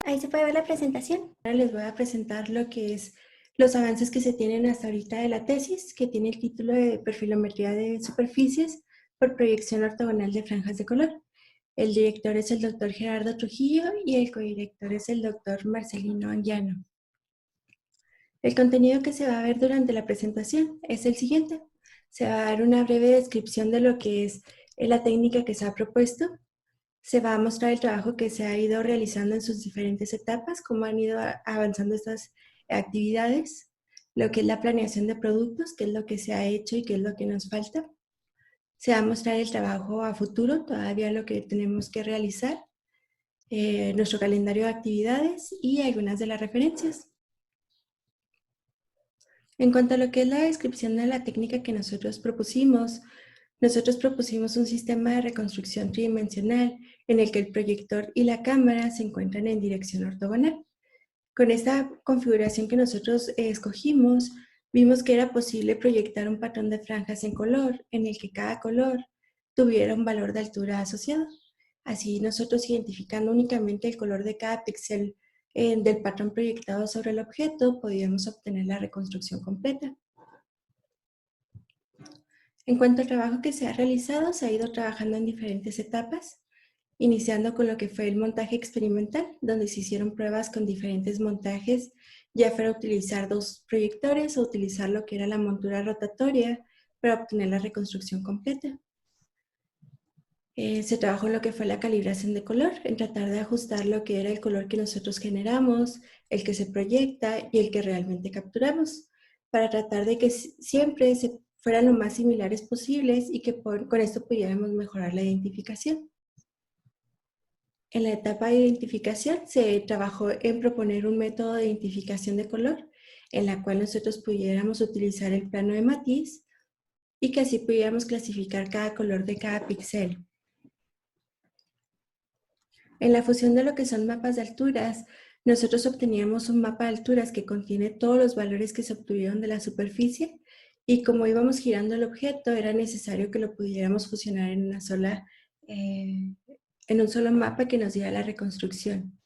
Ahí se puede ver la presentación. Ahora les voy a presentar lo que es los avances que se tienen hasta ahorita de la tesis, que tiene el título de Perfilometría de superficies por proyección ortogonal de franjas de color. El director es el doctor Gerardo Trujillo y el codirector es el doctor Marcelino Anguiano. El contenido que se va a ver durante la presentación es el siguiente. Se va a dar una breve descripción de lo que es la técnica que se ha propuesto. Se va a mostrar el trabajo que se ha ido realizando en sus diferentes etapas, cómo han ido avanzando estas actividades, lo que es la planeación de productos, qué es lo que se ha hecho y qué es lo que nos falta. Se va a mostrar el trabajo a futuro, todavía lo que tenemos que realizar, nuestro calendario de actividades y algunas de las referencias. En cuanto a lo que es la descripción de la técnica que nosotros propusimos un sistema de reconstrucción tridimensional en el que el proyector y la cámara se encuentran en dirección ortogonal. Con esta configuración que nosotros escogimos, vimos que era posible proyectar un patrón de franjas en color, en el que cada color tuviera un valor de altura asociado. Así nosotros, identificando únicamente el color de cada píxel del patrón proyectado sobre el objeto, podíamos obtener la reconstrucción completa. En cuanto al trabajo que se ha realizado, se ha ido trabajando en diferentes etapas, iniciando con lo que fue el montaje experimental, donde se hicieron pruebas con diferentes montajes, ya fuera utilizar dos proyectores o utilizar lo que era la montura rotatoria para obtener la reconstrucción completa. Se trabajó en lo que fue la calibración de color, en tratar de ajustar lo que era el color que nosotros generamos, el que se proyecta y el que realmente capturamos, para tratar de que siempre se fueran lo más similares posibles y que con esto pudiéramos mejorar la identificación. En la etapa de identificación se trabajó en proponer un método de identificación de color en la cual nosotros pudiéramos utilizar el plano de matiz y que así pudiéramos clasificar cada color de cada píxel. En la fusión de lo que son mapas de alturas, nosotros obteníamos un mapa de alturas que contiene todos los valores que se obtuvieron de la superficie y como íbamos girando el objeto, era necesario que lo pudiéramos fusionar en un solo mapa que nos diera la reconstrucción.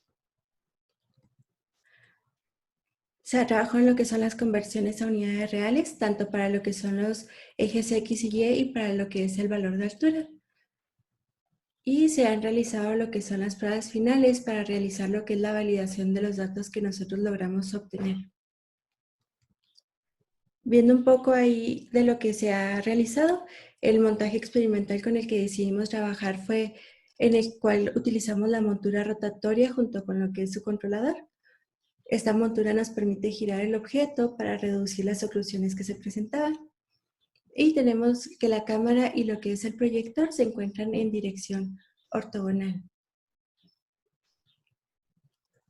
Se trabajó en lo que son las conversiones a unidades reales, tanto para lo que son los ejes X y Y para lo que es el valor de altura. Y se han realizado lo que son las pruebas finales para realizar lo que es la validación de los datos que nosotros logramos obtener. Viendo un poco ahí de lo que se ha realizado, el montaje experimental con el que decidimos trabajar fue en el cual utilizamos la montura rotatoria junto con lo que es su controlador. Esta montura nos permite girar el objeto para reducir las oclusiones que se presentaban. Y tenemos que la cámara y lo que es el proyector se encuentran en dirección ortogonal.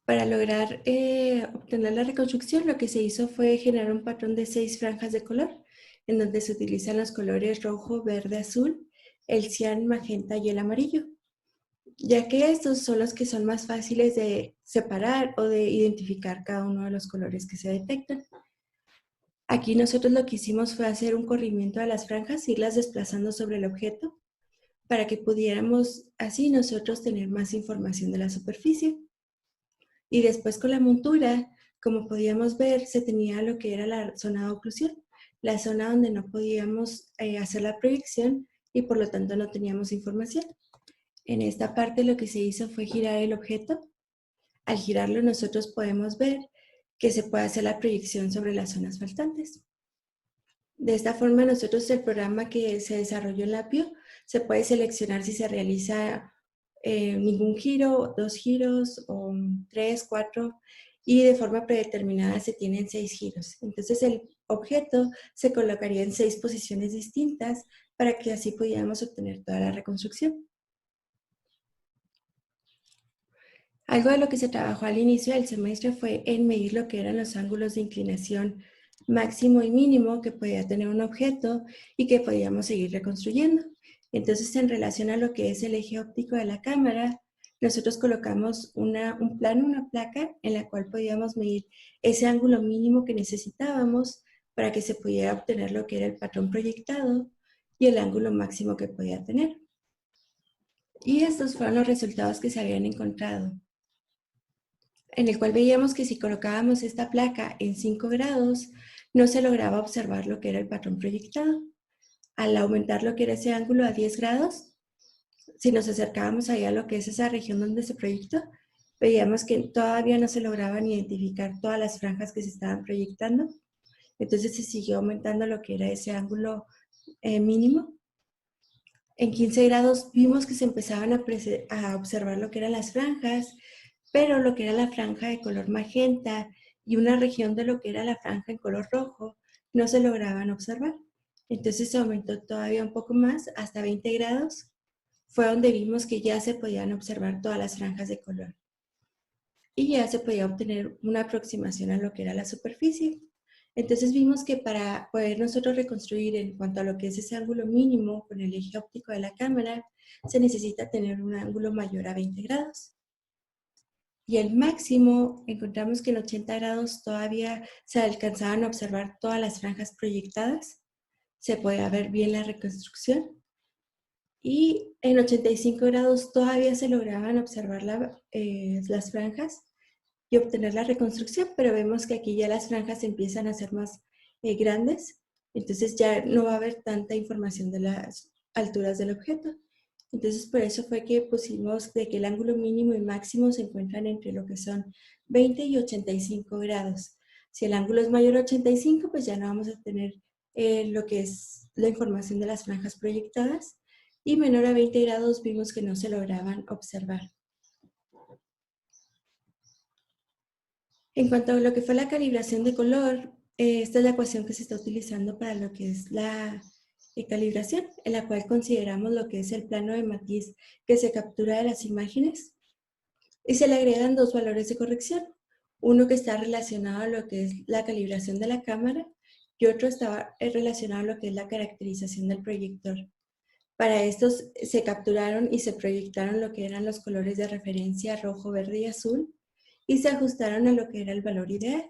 Para lograr obtener la reconstrucción, lo que se hizo fue generar un patrón de 6 franjas de color, en donde se utilizan los colores rojo, verde, azul, el cian, magenta y el amarillo, ya que estos son los que son más fáciles de separar o de identificar cada uno de los colores que se detectan. Aquí nosotros lo que hicimos fue hacer un corrimiento de las franjas, irlas desplazando sobre el objeto, para que pudiéramos así nosotros tener más información de la superficie. Y después con la montura, como podíamos ver, se tenía lo que era la zona de oclusión, la zona donde no podíamos hacer la proyección y por lo tanto no teníamos información. En esta parte lo que se hizo fue girar el objeto. Al girarlo nosotros podemos ver que se puede hacer la proyección sobre las zonas faltantes. De esta forma nosotros el programa que se desarrolló en Lapio se puede seleccionar si se realiza ningún giro, 2 giros o 3, 4 y de forma predeterminada se tienen 6 giros. Entonces el objeto se colocaría en 6 posiciones distintas para que así pudiéramos obtener toda la reconstrucción. Algo de lo que se trabajó al inicio del semestre fue en medir lo que eran los ángulos de inclinación máximo y mínimo que podía tener un objeto y que podíamos seguir reconstruyendo. Entonces, en relación a lo que es el eje óptico de la cámara, nosotros colocamos un plano, una placa en la cual podíamos medir ese ángulo mínimo que necesitábamos para que se pudiera obtener lo que era el patrón proyectado y el ángulo máximo que podía tener. Y estos fueron los resultados que se habían encontrado. en el cual veíamos que si colocábamos esta placa en 5 grados, no se lograba observar lo que era el patrón proyectado. Al aumentar lo que era ese ángulo a 10 grados, si nos acercábamos allá a lo que es esa región donde se proyectó, veíamos que todavía no se lograban identificar todas las franjas que se estaban proyectando. Entonces se siguió aumentando lo que era ese ángulo mínimo. En 15 grados vimos que se empezaban a observar lo que eran las franjas, pero lo que era la franja de color magenta y una región de lo que era la franja en color rojo no se lograban observar. Entonces se aumentó todavía un poco más, hasta 20 grados, fue donde vimos que ya se podían observar todas las franjas de color. Y ya se podía obtener una aproximación a lo que era la superficie. Entonces vimos que para poder nosotros reconstruir en cuanto a lo que es ese ángulo mínimo con el eje óptico de la cámara, se necesita tener un ángulo mayor a 20 grados. Y el máximo, encontramos que en 80 grados todavía se alcanzaban a observar todas las franjas proyectadas. Se podía ver bien la reconstrucción. Y en 85 grados todavía se lograban observar las franjas y obtener la reconstrucción, pero vemos que aquí ya las franjas empiezan a ser más grandes, entonces ya no va a haber tanta información de las alturas del objeto. Entonces por eso fue que pusimos de que el ángulo mínimo y máximo se encuentran entre lo que son 20 y 85 grados. Si el ángulo es mayor a 85, pues ya no vamos a tener lo que es la información de las franjas proyectadas, y menor a 20 grados vimos que no se lograban observar. En cuanto a lo que fue la calibración de color, esta es la ecuación que se está utilizando para lo que es la calibración, en la cual consideramos lo que es el plano de matiz que se captura de las imágenes y se le agregan dos valores de corrección. Uno que está relacionado a lo que es la calibración de la cámara y otro está relacionado a lo que es la caracterización del proyector. Para estos se capturaron y se proyectaron lo que eran los colores de referencia rojo, verde y azul, y se ajustaron a lo que era el valor ideal.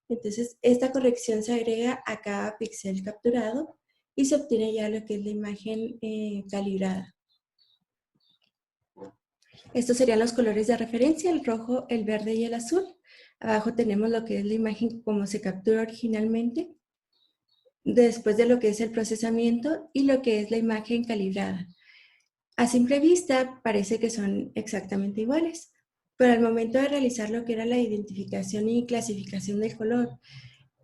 Entonces, esta corrección se agrega a cada píxel capturado y se obtiene ya lo que es la imagen calibrada. Estos serían los colores de referencia, el rojo, el verde y el azul. Abajo tenemos lo que es la imagen como se captura originalmente, después de lo que es el procesamiento y lo que es la imagen calibrada. A simple vista parece que son exactamente iguales, pero al momento de realizar lo que era la identificación y clasificación del color,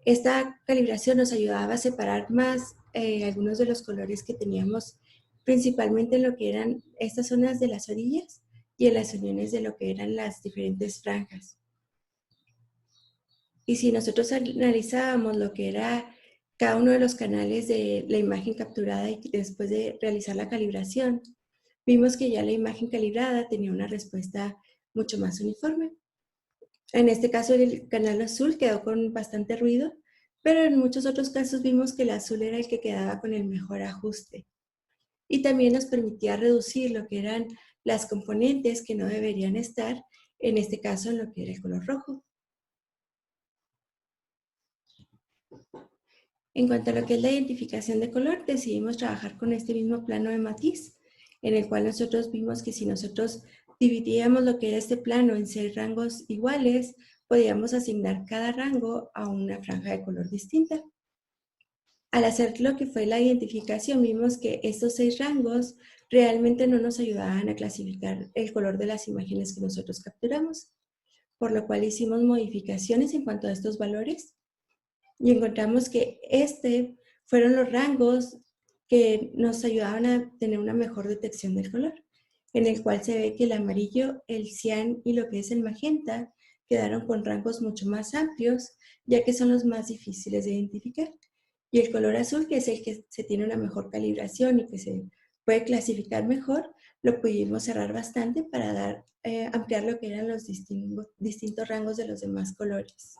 esta calibración nos ayudaba a separar más algunos de los colores que teníamos, principalmente en lo que eran estas zonas de las orillas y en las uniones de lo que eran las diferentes franjas. Y si nosotros analizábamos lo que era cada uno de los canales de la imagen capturada y después de realizar la calibración, vimos que ya la imagen calibrada tenía una respuesta mucho más uniforme. En este caso el canal azul quedó con bastante ruido, pero en muchos otros casos vimos que el azul era el que quedaba con el mejor ajuste. Y también nos permitía reducir lo que eran las componentes que no deberían estar, en este caso en lo que era el color rojo. En cuanto a lo que es la identificación de color, decidimos trabajar con este mismo plano de matiz, en el cual nosotros vimos que si nosotros dividíamos lo que era este plano en 6 rangos iguales, podíamos asignar cada rango a una franja de color distinta. Al hacer lo que fue la identificación, vimos que estos 6 rangos realmente no nos ayudaban a clasificar el color de las imágenes que nosotros capturamos, por lo cual hicimos modificaciones en cuanto a estos valores y encontramos que fueron los rangos que nos ayudaban a tener una mejor detección del color, en el cual se ve que el amarillo, el cian y lo que es el magenta quedaron con rangos mucho más amplios, ya que son los más difíciles de identificar. Y el color azul, que es el que se tiene una mejor calibración y que se puede clasificar mejor, lo pudimos cerrar bastante para ampliar lo que eran los distintos rangos de los demás colores.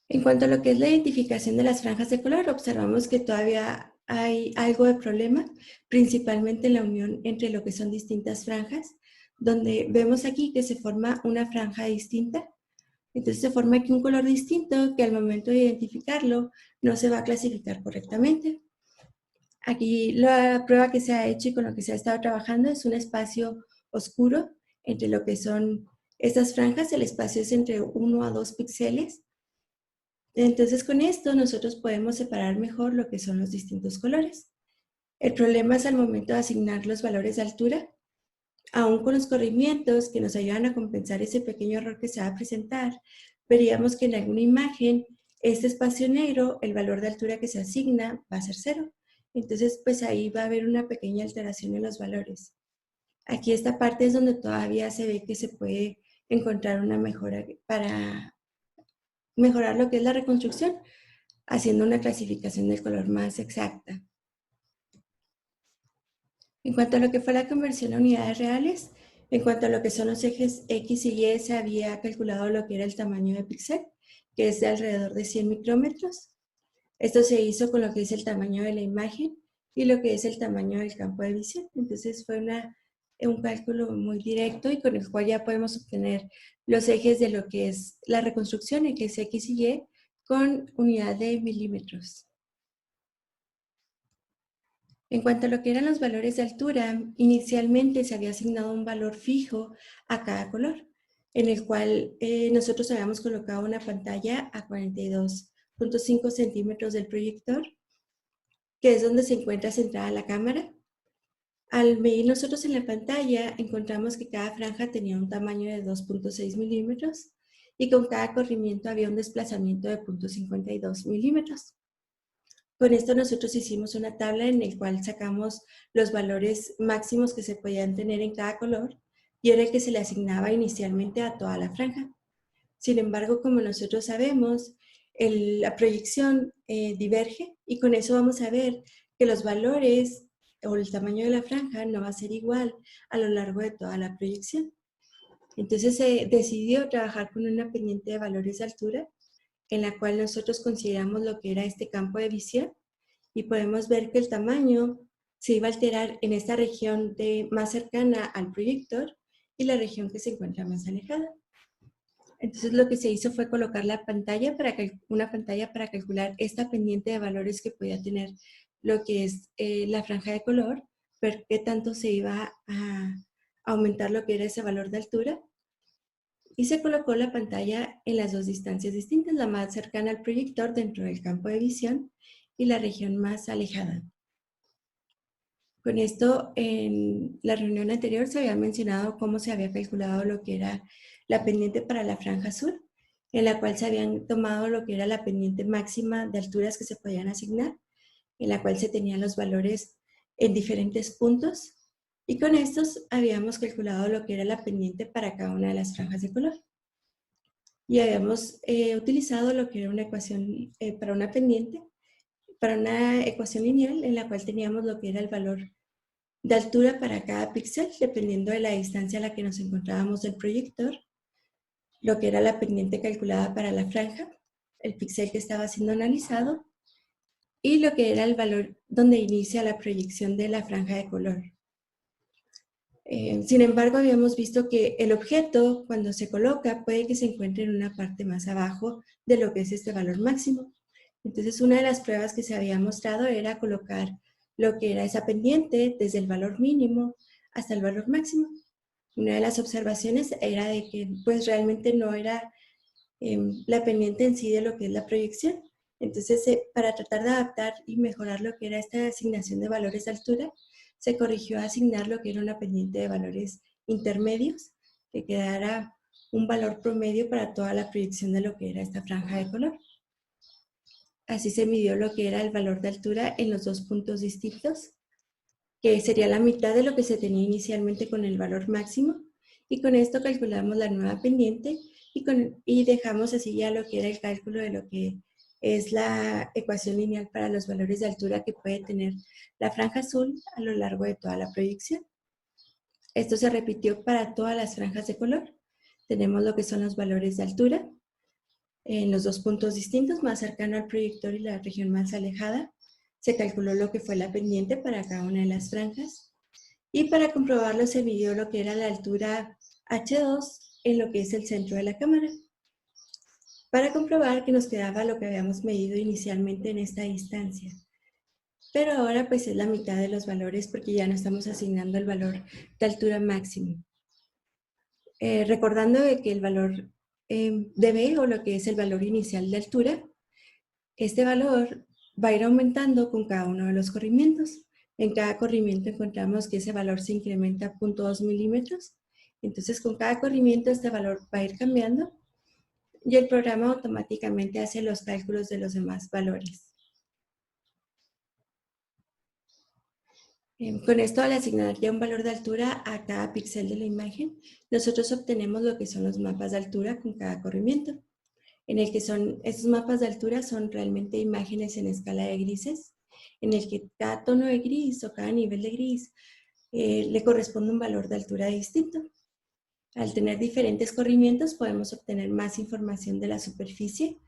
En cuanto a lo que es la identificación de las franjas de color, observamos que todavía hay algo de problema, principalmente en la unión entre lo que son distintas franjas, donde vemos aquí que se forma una franja distinta. Entonces se forma aquí un color distinto que al momento de identificarlo no se va a clasificar correctamente. Aquí la prueba que se ha hecho y con lo que se ha estado trabajando es un espacio oscuro entre lo que son estas franjas, el espacio es entre 1 a 2 píxeles. Entonces con esto nosotros podemos separar mejor lo que son los distintos colores. El problema es al momento de asignar los valores de altura, aún con los corrimientos que nos ayudan a compensar ese pequeño error que se va a presentar, veríamos que en alguna imagen este espacio negro, el valor de altura que se asigna va a ser 0. Entonces, pues ahí va a haber una pequeña alteración en los valores. Aquí esta parte es donde todavía se ve que se puede encontrar una mejora para mejorar lo que es la reconstrucción, haciendo una clasificación del color más exacta. En cuanto a lo que fue la conversión a unidades reales, en cuanto a lo que son los ejes X y Y, se había calculado lo que era el tamaño de píxel, que es de alrededor de 100 micrómetros. Esto se hizo con lo que es el tamaño de la imagen y lo que es el tamaño del campo de visión. Entonces fue un cálculo muy directo y con el cual ya podemos obtener los ejes de lo que es la reconstrucción, ejes X y Y, con unidad de milímetros. En cuanto a lo que eran los valores de altura, inicialmente se había asignado un valor fijo a cada color, en el cual nosotros habíamos colocado una pantalla a 42.5 centímetros del proyector, que es donde se encuentra centrada la cámara. Al medir nosotros en la pantalla, encontramos que cada franja tenía un tamaño de 2.6 milímetros y con cada corrimiento había un desplazamiento de 0.52 milímetros. Con esto nosotros hicimos una tabla en la cual sacamos los valores máximos que se podían tener en cada color y era el que se le asignaba inicialmente a toda la franja. Sin embargo, como nosotros sabemos, la proyección diverge y con eso vamos a ver que los valores o el tamaño de la franja no va a ser igual a lo largo de toda la proyección. Entonces se decidió trabajar con una pendiente de valores de altura en la cual nosotros consideramos lo que era este campo de visión y podemos ver que el tamaño se iba a alterar en esta región más cercana al proyector y la región que se encuentra más alejada. Entonces lo que se hizo fue colocar una pantalla para calcular esta pendiente de valores que podía tener lo que es la franja de color, ver qué tanto se iba a aumentar lo que era ese valor de altura. Y se colocó la pantalla en las dos distancias distintas, la más cercana al proyector dentro del campo de visión y la región más alejada. Con esto, en la reunión anterior se había mencionado cómo se había calculado lo que era la pendiente para la franja azul, en la cual se habían tomado lo que era la pendiente máxima de alturas que se podían asignar, en la cual se tenían los valores en diferentes puntos, y con estos habíamos calculado lo que era la pendiente para cada una de las franjas de color. Y habíamos utilizado lo que era una ecuación para una pendiente, para una ecuación lineal en la cual teníamos lo que era el valor de altura para cada píxel, dependiendo de la distancia a la que nos encontrábamos del proyector, lo que era la pendiente calculada para la franja, el píxel que estaba siendo analizado, y lo que era el valor donde inicia la proyección de la franja de color. Sin embargo, habíamos visto que el objeto, cuando se coloca, puede que se encuentre en una parte más abajo de lo que es este valor máximo. Entonces, una de las pruebas que se había mostrado era colocar lo que era esa pendiente desde el valor mínimo hasta el valor máximo. Una de las observaciones era de que pues realmente no era la pendiente en sí de lo que es la proyección. Entonces, para tratar de adaptar y mejorar lo que era esta asignación de valores de altura, se corrigió a asignar lo que era una pendiente de valores intermedios, que quedara un valor promedio para toda la proyección de lo que era esta franja de color. Así se midió lo que era el valor de altura en los dos puntos distintos, que sería la mitad de lo que se tenía inicialmente con el valor máximo, y con esto calculamos la nueva pendiente y dejamos así ya lo que era el cálculo de lo que es la ecuación lineal para los valores de altura que puede tener la franja azul a lo largo de toda la proyección. Esto se repitió para todas las franjas de color. Tenemos lo que son los valores de altura en los dos puntos distintos, más cercano al proyector y la región más alejada. Se calculó lo que fue la pendiente para cada una de las franjas. Y para comprobarlo se midió lo que era la altura H2 en lo que es el centro de la cámara, para comprobar que nos quedaba lo que habíamos medido inicialmente en esta distancia. Pero ahora pues es la mitad de los valores porque ya no estamos asignando el valor de altura máximo. recordando de que el valor de B, o lo que es el valor inicial de altura, este valor va a ir aumentando con cada uno de los corrimientos. En cada corrimiento encontramos que ese valor se incrementa a 0.2 milímetros. Entonces, con cada corrimiento este valor va a ir cambiando y el programa automáticamente hace los cálculos de los demás valores. Con esto, al asignar ya un valor de altura a cada píxel de la imagen, nosotros obtenemos lo que son los mapas de altura con cada corrimiento, en el que estos mapas de altura son realmente imágenes en escala de grises, en el que cada tono de gris o cada nivel de gris le corresponde un valor de altura distinto. Al tener diferentes corrimientos podemos obtener más información de la superficie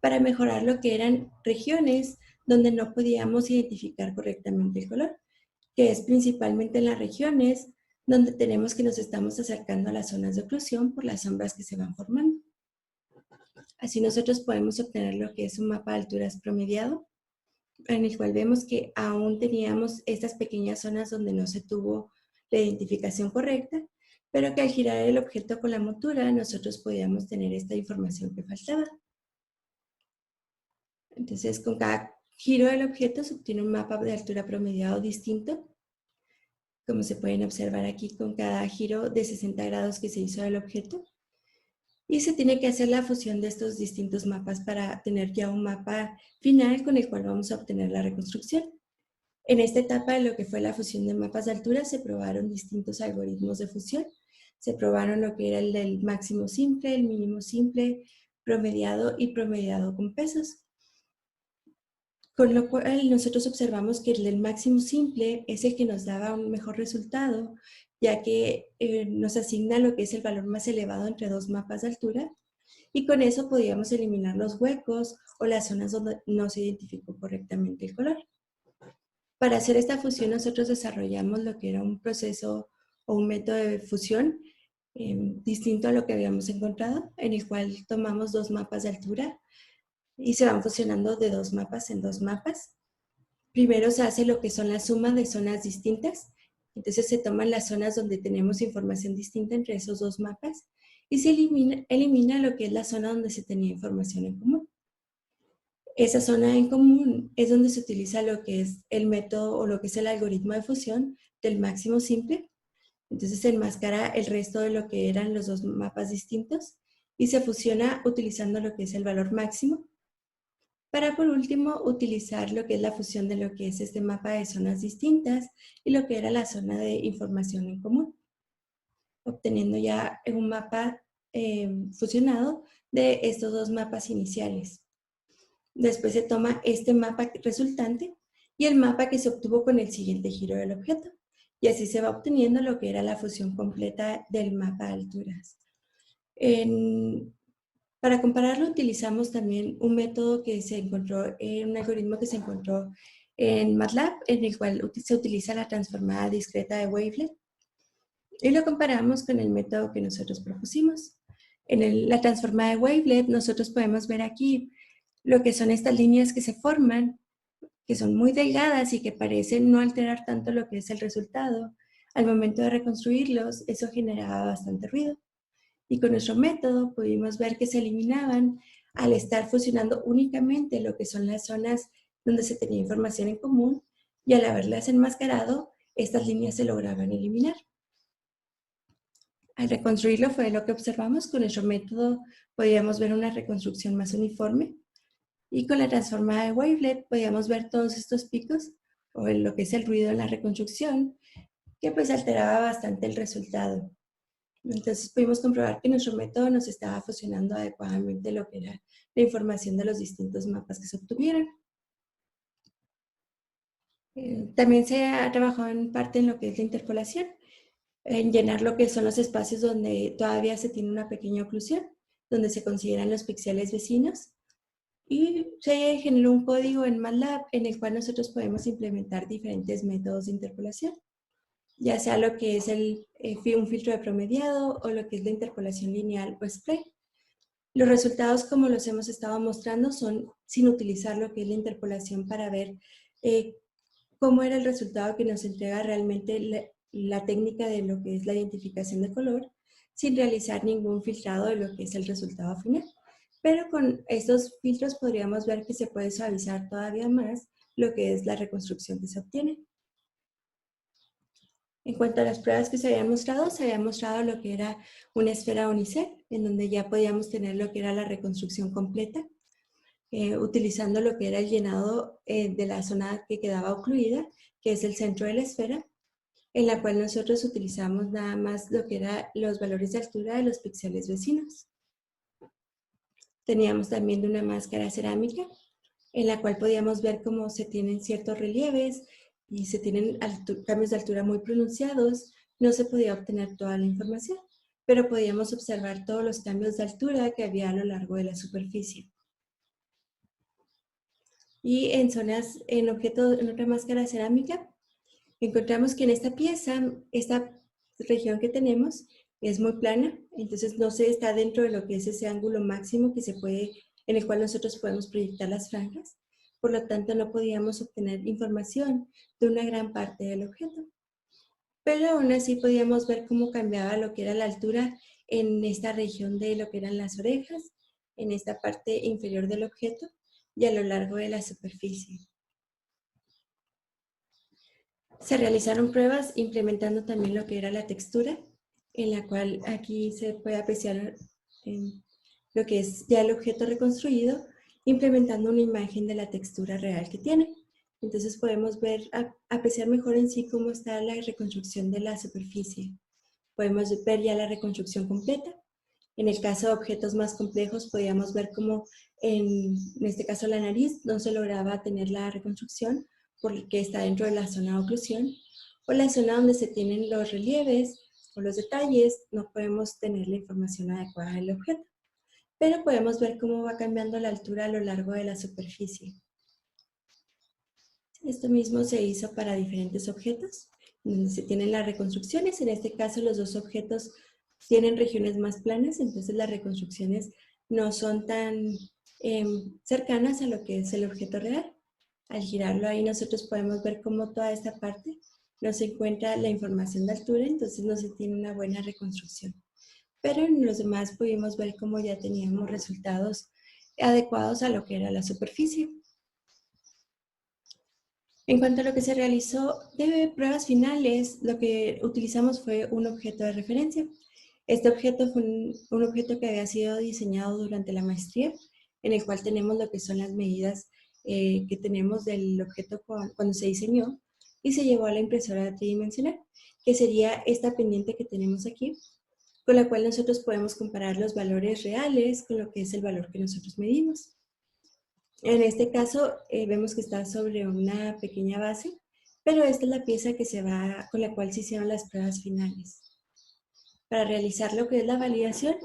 para mejorar lo que eran regiones donde no podíamos identificar correctamente el color, que es principalmente en las regiones donde tenemos que nos estamos acercando a las zonas de oclusión por las sombras que se van formando. Así nosotros podemos obtener lo que es un mapa de alturas promediado, en el cual vemos que aún teníamos estas pequeñas zonas donde no se tuvo la identificación correcta, pero que al girar el objeto con la montura nosotros podíamos tener esta información que faltaba. Entonces, con cada giro del objeto se obtiene un mapa de altura promediado distinto, como se pueden observar aquí con cada giro de 60 grados que se hizo del objeto. Y se tiene que hacer la fusión de estos distintos mapas para tener ya un mapa final con el cual vamos a obtener la reconstrucción. En esta etapa de lo que fue la fusión de mapas de altura se probaron distintos algoritmos de fusión. Se probaron lo que era el del máximo simple, el mínimo simple, promediado y promediado con pesos. Con lo cual nosotros observamos que el del máximo simple es el que nos daba un mejor resultado, ya que nos asigna lo que es el valor más elevado entre dos mapas de altura, y con eso podíamos eliminar los huecos o las zonas donde no se identificó correctamente el color. Para hacer esta fusión nosotros desarrollamos lo que era un proceso o un método de fusión distinto a lo que habíamos encontrado, en el cual tomamos dos mapas de altura y se van fusionando de dos mapas en dos mapas. Primero se hace lo que son la suma de zonas distintas. Entonces se toman las zonas donde tenemos información distinta entre esos dos mapas y se elimina lo que es la zona donde se tenía información en común. Esa zona en común es donde se utiliza lo que es el método o lo que es el algoritmo de fusión del máximo simple. Entonces se enmascara el resto de lo que eran los dos mapas distintos y se fusiona utilizando lo que es el valor máximo, para por último utilizar lo que es la fusión de lo que es este mapa de zonas distintas y lo que era la zona de información en común, obteniendo ya un mapa fusionado de estos dos mapas iniciales. Después se toma este mapa resultante y el mapa que se obtuvo con el siguiente giro del objeto, y así se va obteniendo lo que era la fusión completa del mapa de alturas. Para compararlo utilizamos también un método que se encontró, un algoritmo que se encontró en MATLAB, en el cual se utiliza la transformada discreta de Wavelet, y lo comparamos con el método que nosotros propusimos. En la transformada de Wavelet nosotros podemos ver aquí lo que son estas líneas que se forman, que son muy delgadas y que parecen no alterar tanto lo que es el resultado. Al momento de reconstruirlos, eso generaba bastante ruido. Y con nuestro método pudimos ver que se eliminaban al estar fusionando únicamente lo que son las zonas donde se tenía información en común, y al haberlas enmascarado, estas líneas se lograban eliminar. Al reconstruirlo fue lo que observamos. Con nuestro método podíamos ver una reconstrucción más uniforme, y con la transformada de Wavelet podíamos ver todos estos picos o lo que es el ruido en la reconstrucción, que pues alteraba bastante el resultado. Entonces pudimos comprobar que nuestro método nos estaba fusionando adecuadamente lo que era la información de los distintos mapas que se obtuvieron. También se ha trabajado en parte en lo que es la interpolación, en llenar lo que son los espacios donde todavía se tiene una pequeña oclusión, donde se consideran los píxeles vecinos, y se generó un código en MATLAB en el cual nosotros podemos implementar diferentes métodos de interpolación, ya sea lo que es un filtro de promediado o lo que es la interpolación lineal o spray. Los resultados, como los hemos estado mostrando, son sin utilizar lo que es la interpolación para ver cómo era el resultado que nos entrega realmente la técnica de lo que es la identificación de color, sin realizar ningún filtrado de lo que es el resultado final. Pero con estos filtros podríamos ver que se puede suavizar todavía más lo que es la reconstrucción que se obtiene. En cuanto a las pruebas que se había mostrado lo que era una esfera unicel, en donde ya podíamos tener lo que era la reconstrucción completa, utilizando lo que era el llenado de la zona que quedaba ocluida, que es el centro de la esfera, en la cual nosotros utilizamos nada más lo que eran los valores de altura de los píxeles vecinos. Teníamos también de una máscara cerámica, en la cual podíamos ver cómo se tienen ciertos relieves y se tienen cambios de altura muy pronunciados. No se podía obtener toda la información, pero podíamos observar todos los cambios de altura que había a lo largo de la superficie. Y en zonas, en otra máscara cerámica, encontramos que en esta pieza, esta región que tenemos es muy plana, entonces no se está dentro de lo que es ese ángulo máximo que se puede, en el cual nosotros podemos proyectar las franjas. Por lo tanto, no podíamos obtener información de una gran parte del objeto. Pero aún así podíamos ver cómo cambiaba lo que era la altura en esta región de lo que eran las orejas, en esta parte inferior del objeto y a lo largo de la superficie. Se realizaron pruebas implementando también lo que era la textura, en la cual aquí se puede apreciar lo que es ya el objeto reconstruido, implementando una imagen de la textura real que tiene. Entonces podemos ver, apreciar mejor en sí cómo está la reconstrucción de la superficie. Podemos ver ya la reconstrucción completa. En el caso de objetos más complejos, podíamos ver cómo en este caso la nariz no se lograba tener la reconstrucción porque está dentro de la zona de oclusión, o la zona donde se tienen los relieves o los detalles, no podemos tener la información adecuada del objeto. Pero podemos ver cómo va cambiando la altura a lo largo de la superficie. Esto mismo se hizo para diferentes objetos, donde se tienen las reconstrucciones. En este caso, los dos objetos tienen regiones más planas, entonces las reconstrucciones no son tan cercanas a lo que es el objeto real. Al girarlo ahí nosotros podemos ver cómo toda esta parte no se encuentra la información de altura, entonces no se tiene una buena reconstrucción. Pero en los demás pudimos ver cómo ya teníamos resultados adecuados a lo que era la superficie. En cuanto a lo que se realizó de pruebas finales, lo que utilizamos fue un objeto de referencia. Este objeto fue un objeto que había sido diseñado durante la maestría, en el cual tenemos lo que son las medidas que tenemos del objeto cuando se diseñó y se llevó a la impresora tridimensional, que sería esta pendiente que tenemos aquí, con la cual nosotros podemos comparar los valores reales con lo que es el valor que nosotros medimos. En este caso vemos que está sobre una pequeña base, pero esta es la pieza con la cual se hicieron las pruebas finales. Para realizar lo que es la validación,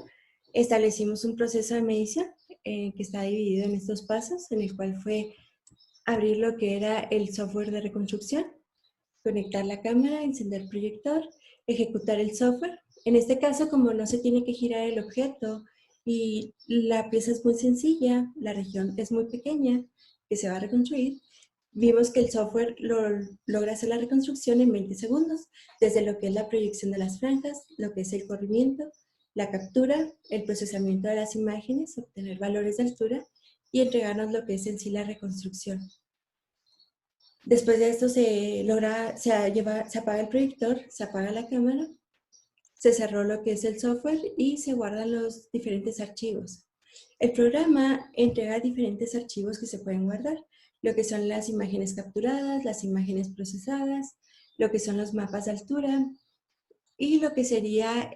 establecimos un proceso de medición que está dividido en estos pasos, en el cual fue abrir lo que era el software de reconstrucción, conectar la cámara, encender el proyector, ejecutar el software. En este caso, como no se tiene que girar el objeto y la pieza es muy sencilla, la región es muy pequeña que se va a reconstruir, vimos que el software logra hacer la reconstrucción en 20 segundos, desde lo que es la proyección de las franjas, lo que es el corrimiento, la captura, el procesamiento de las imágenes, obtener valores de altura y entregarnos lo que es en sí la reconstrucción. Después de esto se apaga el proyector, se apaga la cámara, se cerró lo que es el software y se guardan los diferentes archivos. El programa entrega diferentes archivos que se pueden guardar, lo que son las imágenes capturadas, las imágenes procesadas, lo que son los mapas de altura y lo que sería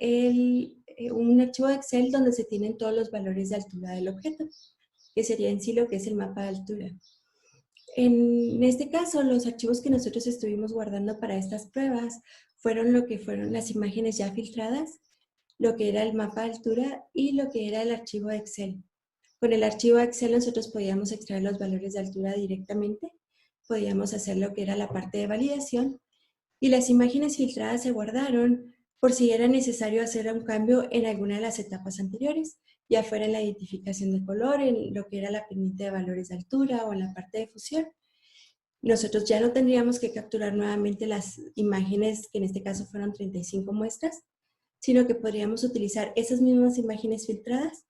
un archivo de Excel donde se tienen todos los valores de altura del objeto, que sería en sí lo que es el mapa de altura. En este caso, los archivos que nosotros estuvimos guardando para estas pruebas fueron lo que fueron las imágenes ya filtradas, lo que era el mapa de altura y lo que era el archivo de Excel. Con el archivo de Excel nosotros podíamos extraer los valores de altura directamente, podíamos hacer lo que era la parte de validación y las imágenes filtradas se guardaron por si era necesario hacer un cambio en alguna de las etapas anteriores, ya fuera en la identificación de color, en lo que era la pendiente de valores de altura o en la parte de fusión. Nosotros ya no tendríamos que capturar nuevamente las imágenes, que en este caso fueron 35 muestras, sino que podríamos utilizar esas mismas imágenes filtradas,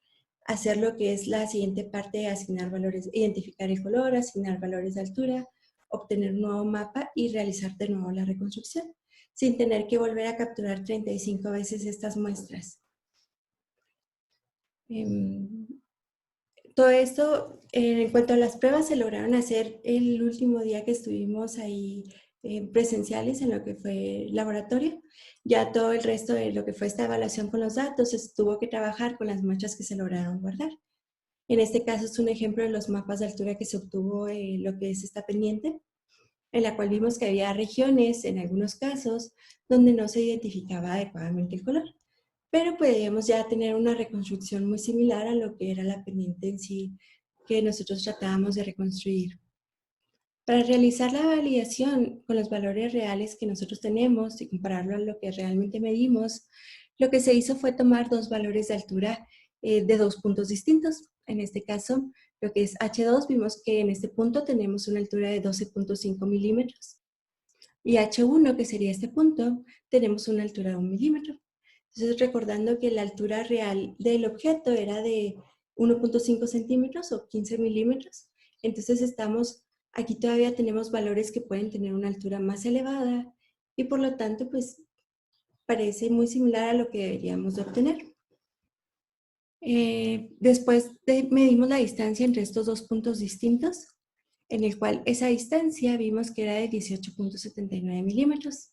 hacer lo que es la siguiente parte de asignar valores, identificar el color, asignar valores de altura, obtener un nuevo mapa y realizar de nuevo la reconstrucción, sin tener que volver a capturar 35 veces estas muestras. Todo esto, en cuanto a las pruebas, se lograron hacer el último día que estuvimos ahí presenciales en lo que fue laboratorio. Ya todo el resto de lo que fue esta evaluación con los datos se tuvo que trabajar con las muestras que se lograron guardar. En este caso es un ejemplo de los mapas de altura que se obtuvo lo que es esta pendiente, en la cual vimos que había regiones, en algunos casos, donde no se identificaba adecuadamente el color. Pero podríamos ya tener una reconstrucción muy similar a lo que era la pendiente en sí que nosotros tratábamos de reconstruir. Para realizar la validación con los valores reales que nosotros tenemos y compararlo a lo que realmente medimos, lo que se hizo fue tomar dos valores de altura de dos puntos distintos. En este caso, lo que es H2, vimos que en este punto tenemos una altura de 12.5 milímetros. Y H1, que sería este punto, tenemos una altura de 1 milímetro. Entonces, recordando que la altura real del objeto era de 1.5 centímetros o 15 milímetros, entonces aquí todavía tenemos valores que pueden tener una altura más elevada y por lo tanto, pues, parece muy similar a lo que deberíamos de obtener. Después medimos la distancia entre estos dos puntos distintos, en el cual esa distancia vimos que era de 18.79 milímetros.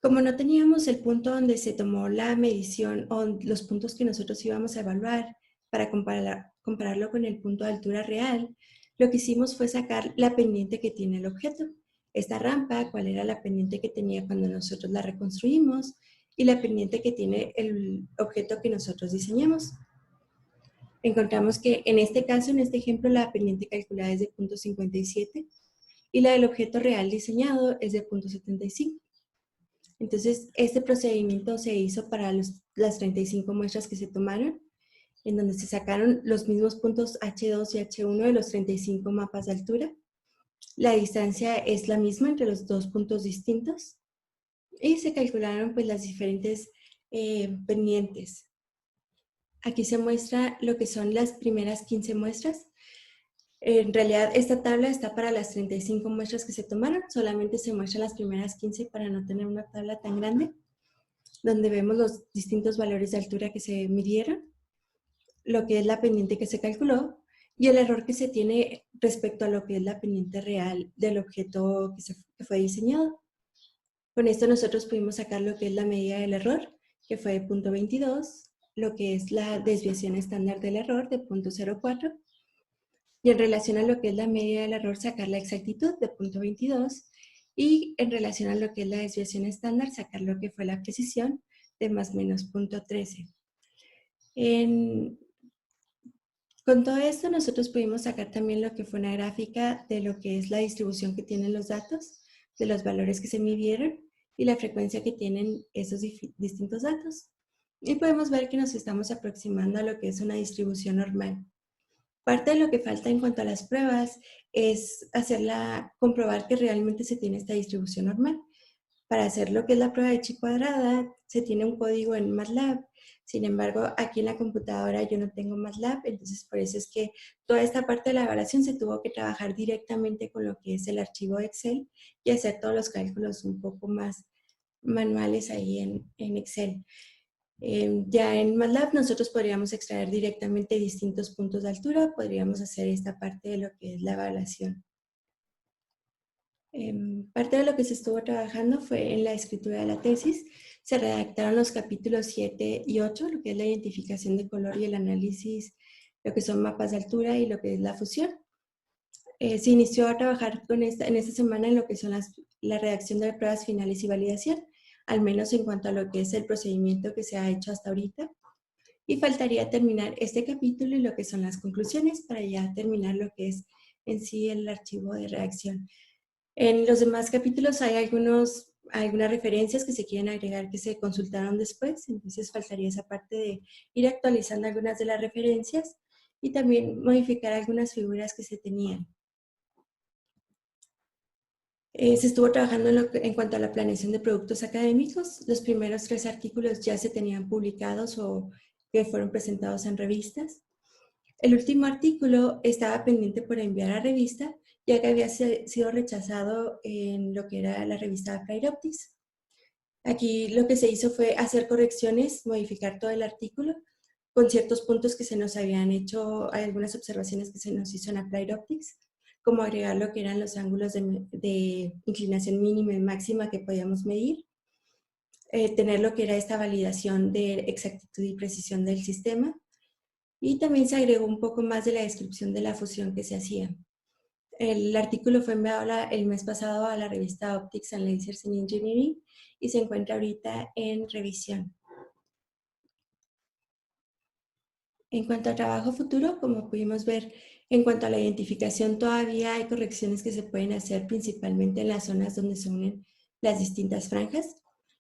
Como no teníamos el punto donde se tomó la medición o los puntos que nosotros íbamos a evaluar para compararlo con el punto de altura real, lo que hicimos fue sacar la pendiente que tiene el objeto. Esta rampa, cuál era la pendiente que tenía cuando nosotros la reconstruimos y la pendiente que tiene el objeto que nosotros diseñamos. Encontramos que en este caso, en este ejemplo, la pendiente calculada es de 0.57 y la del objeto real diseñado es de 0.75. Entonces, este procedimiento se hizo para las 35 muestras que se tomaron, en donde se sacaron los mismos puntos H2 y H1 de los 35 mapas de altura. La distancia es la misma entre los dos puntos distintos y se calcularon pues las diferentes pendientes. Aquí se muestra lo que son las primeras 15 muestras. En realidad, esta tabla está para las 35 muestras que se tomaron. Solamente se muestran las primeras 15 para no tener una tabla tan grande, donde vemos los distintos valores de altura que se midieron, lo que es la pendiente que se calculó y el error que se tiene respecto a lo que es la pendiente real del objeto que fue diseñado. Con esto nosotros pudimos sacar lo que es la medida del error, que fue de 0.22, lo que es la desviación estándar del error de 0.04, y en relación a lo que es la medida del error sacar la exactitud de 0.22, y en relación a lo que es la desviación estándar sacar lo que fue la precisión de más o menos 0.13. Con todo esto nosotros pudimos sacar también lo que fue una gráfica de lo que es la distribución que tienen los datos, de los valores que se midieron y la frecuencia que tienen esos distintos datos. Y podemos ver que nos estamos aproximando a lo que es una distribución normal. Parte de lo que falta en cuanto a las pruebas es comprobar que realmente se tiene esta distribución normal. Para hacer lo que es la prueba de chi cuadrada, se tiene un código en MATLAB. Sin embargo, aquí en la computadora yo no tengo MATLAB, entonces por eso es que toda esta parte de la evaluación se tuvo que trabajar directamente con lo que es el archivo Excel y hacer todos los cálculos un poco más manuales ahí en Excel. Ya en MATLAB nosotros podríamos extraer directamente distintos puntos de altura, podríamos hacer esta parte de lo que es la evaluación. Parte de lo que se estuvo trabajando fue en la escritura de la tesis. Se redactaron los capítulos 7 y 8, lo que es la identificación de color y el análisis, lo que son mapas de altura y lo que es la fusión. Se inició a trabajar en esta semana en lo que son la redacción de pruebas finales y validación, al menos en cuanto a lo que es el procedimiento que se ha hecho hasta ahorita. Y faltaría terminar este capítulo y lo que son las conclusiones para ya terminar lo que es en sí el archivo de redacción. En los demás capítulos hay algunas referencias que se quieren agregar que se consultaron después, entonces faltaría esa parte de ir actualizando algunas de las referencias y también modificar algunas figuras que se tenían. Se estuvo trabajando en cuanto a la planeación de productos académicos. Los primeros 3 artículos ya se tenían publicados o que fueron presentados en revistas. El último artículo estaba pendiente por enviar a revista, ya que había sido rechazado en lo que era la revista Applied Optics. Aquí lo que se hizo fue hacer correcciones, modificar todo el artículo con ciertos puntos que se nos habían hecho, hay algunas observaciones que se nos hizo en Applied Optics, como agregar lo que eran los ángulos de inclinación mínima y máxima que podíamos medir, tener lo que era esta validación de exactitud y precisión del sistema, y también se agregó un poco más de la descripción de la fusión que se hacía. El artículo fue enviado el mes pasado a la revista Optics and Lasers in Engineering y se encuentra ahorita en revisión. En cuanto a trabajo futuro, como pudimos ver, en cuanto a la identificación, todavía hay correcciones que se pueden hacer principalmente en las zonas donde se unen las distintas franjas.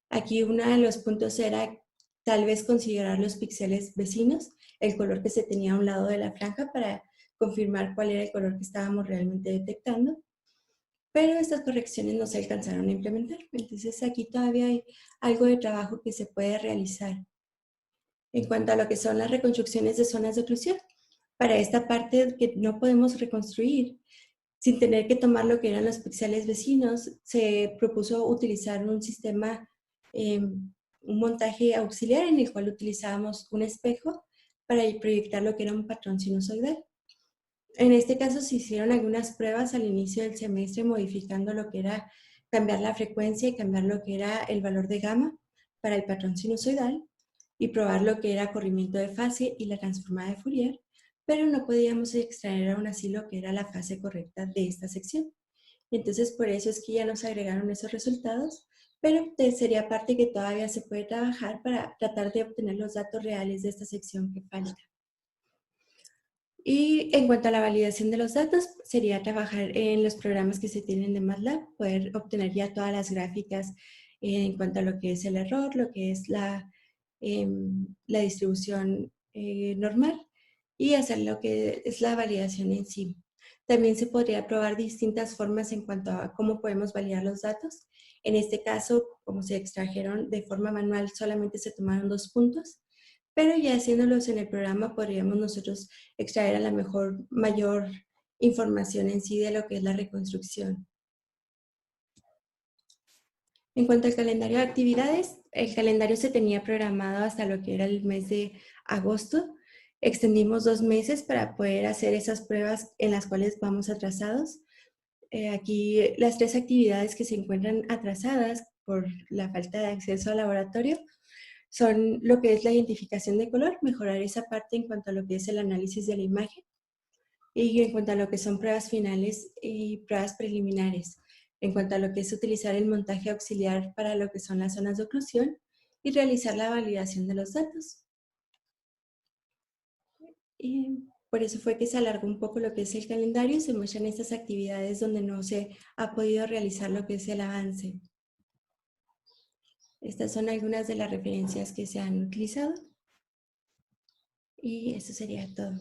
Aquí uno de los puntos era tal vez considerar los píxeles vecinos, el color que se tenía a un lado de la franja para confirmar cuál era el color que estábamos realmente detectando. Pero estas correcciones no se alcanzaron a implementar. Entonces aquí todavía hay algo de trabajo que se puede realizar. En cuanto a lo que son las reconstrucciones de zonas de oclusión, para esta parte que no podemos reconstruir, sin tener que tomar lo que eran los píxeles vecinos, se propuso utilizar un sistema, un montaje auxiliar en el cual utilizábamos un espejo para proyectar lo que era un patrón sinusoidal. En este caso se hicieron algunas pruebas al inicio del semestre modificando lo que era cambiar la frecuencia y cambiar lo que era el valor de gamma para el patrón sinusoidal y probar lo que era corrimiento de fase y la transformada de Fourier, pero no podíamos extraer aún así lo que era la fase correcta de esta sección. Entonces por eso es que ya nos agregaron esos resultados, pero sería parte que todavía se puede trabajar para tratar de obtener los datos reales de esta sección que falta. Y en cuanto a la validación de los datos, sería trabajar en los programas que se tienen de MATLAB, poder obtener ya todas las gráficas en cuanto a lo que es el error, lo que es la distribución normal y hacer lo que es la validación en sí. También se podría probar distintas formas en cuanto a cómo podemos validar los datos. En este caso, como se extrajeron de forma manual, solamente se tomaron 2 puntos, pero ya haciéndolos en el programa podríamos nosotros extraer a la mejor mayor información en sí de lo que es la reconstrucción. En cuanto al calendario de actividades, el calendario se tenía programado hasta lo que era el mes de agosto. Extendimos 2 meses para poder hacer esas pruebas en las cuales vamos atrasados. Aquí las 3 actividades que se encuentran atrasadas por la falta de acceso al laboratorio son lo que es la identificación de color, mejorar esa parte en cuanto a lo que es el análisis de la imagen y en cuanto a lo que son pruebas finales y pruebas preliminares, en cuanto a lo que es utilizar el montaje auxiliar para lo que son las zonas de oclusión y realizar la validación de los datos. Y por eso fue que se alargó un poco lo que es el calendario y se muestran estas actividades donde no se ha podido realizar lo que es el avance. Estas son algunas de las referencias que se han utilizado y eso sería todo.